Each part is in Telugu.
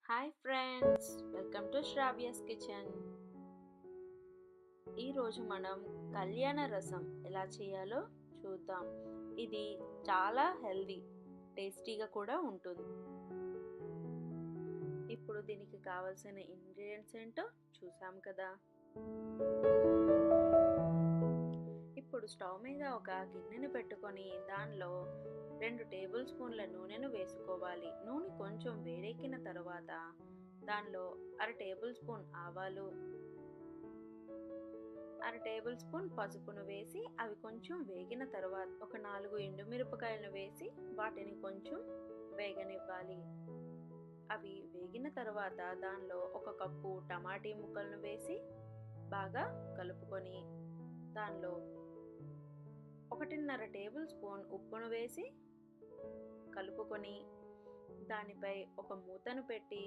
Hi friends, welcome to Sravya's kitchen. ఈరోజు మనం కళ్యాణ రసం ఎలా చేయాలో చూద్దాం. ఇది చాలా హెల్దీ, టేస్టీగా కూడా ఉంటుంది. ఇప్పుడు దీనికి కావాల్సిన ఇంగ్రీడియంట్స్ ఏంటో చూసాం కదా. ఇప్పుడు స్టవ్ మీద ఒక గిన్నెని పెట్టుకొని దానిలో 2 టేబుల్ స్పూన్ల నూనెను వేసుకోవాలి. నూనె కొంచెం వేడెక్కిన తర్వాత దానిలో 1/2 టేబుల్ స్పూన్ ఆవాలు, 1/2 టేబుల్ స్పూన్ పసుపును వేసి అవి కొంచెం వేగిన తర్వాత ఒక 4 ఎండుమిరపకాయలను వేసి వాటిని కొంచెం వేగనివ్వాలి. అవి వేగిన తర్వాత దానిలో 1 కప్పు టమాటీ ముక్కలను వేసి బాగా కలుపుకొని దానిలో 1.5 టేబుల్ స్పూన్ ఉప్పును వేసి కలుపుకొని దానిపై ఒక మూతను పెట్టి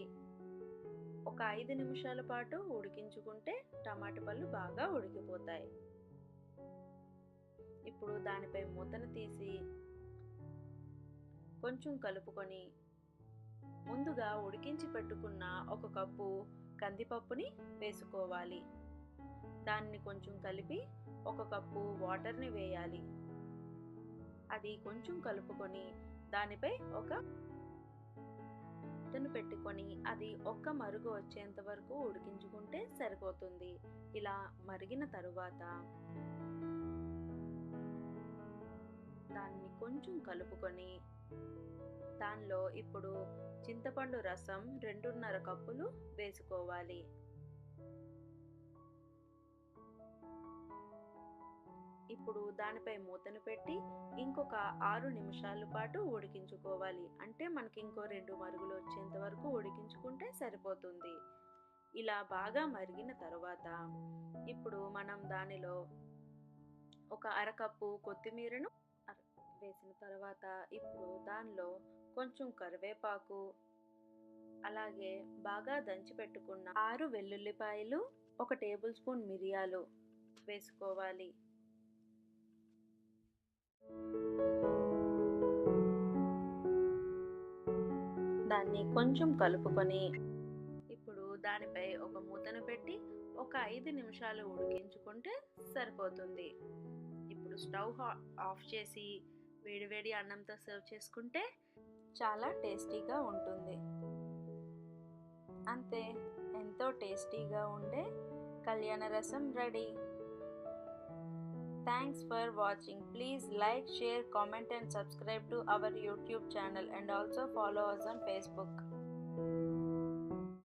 ఒక 5 నిమిషాల పాటు ఉడికించుకుంటే టమాటా పళ్ళు బాగా ఉడికిపోతాయి. ఇప్పుడు దానిపై మూతను తీసి కొంచెం కలుపుకొని ముందుగా ఉడికించి పెట్టుకున్న 1 కప్పు కందిపప్పుని వేసుకోవాలి. దాన్ని కొంచెం కలిపి 1 కప్పు వాటర్ని వేయాలి. అది కొంచెం కలుపుకొని దానిపై ఒక మూతను పెట్టుకొని అది ఒక్క మరుగు వచ్చేంత వరకు ఉడికించుకుంటే సరిపోతుంది. ఇలా మరిగిన తరువాత దాన్ని కొంచెం కలుపుకొని దానిలో ఇప్పుడు చింతపండు రసం 2.5 కప్పులు వేసుకోవాలి. ఇప్పుడు దానిపై మూతను పెట్టి ఇంకొక 6 నిమిషాల పాటు ఉడికించుకోవాలి. అంటే మనకి ఇంకో 2 మరుగులు వచ్చేంత వరకు ఉడికించుకుంటే సరిపోతుంది. ఇలా బాగా మరిగిన తర్వాత ఇప్పుడు మనం దానిలో ఒక 1/2 కప్పు కొత్తిమీరను వేసిన తర్వాత ఇప్పుడు దానిలో కొంచెం కరివేపాకు, అలాగే బాగా దంచి పెట్టుకున్న 6 వెల్లుల్లిపాయలు, 1 టేబుల్ స్పూన్ మిరియాలు వేసుకోవాలి. దాన్ని కొంచెం కలుపుకొని ఇప్పుడు దానిపై ఒక మూతను పెట్టి ఒక 5 నిమిషాలు ఉడికించుకుంటే సరిపోతుంది. ఇప్పుడు స్టవ్ ఆఫ్ చేసి వేడివేడి అన్నంతో సర్వ్ చేసుకుంటే చాలా టేస్టీగా ఉంటుంది. అంతే, ఎంతో టేస్టీగా ఉండే కళ్యాణ రసం ready. Thanks for watching. Please like, share, comment and subscribe to our YouTube channel and also follow us on Facebook.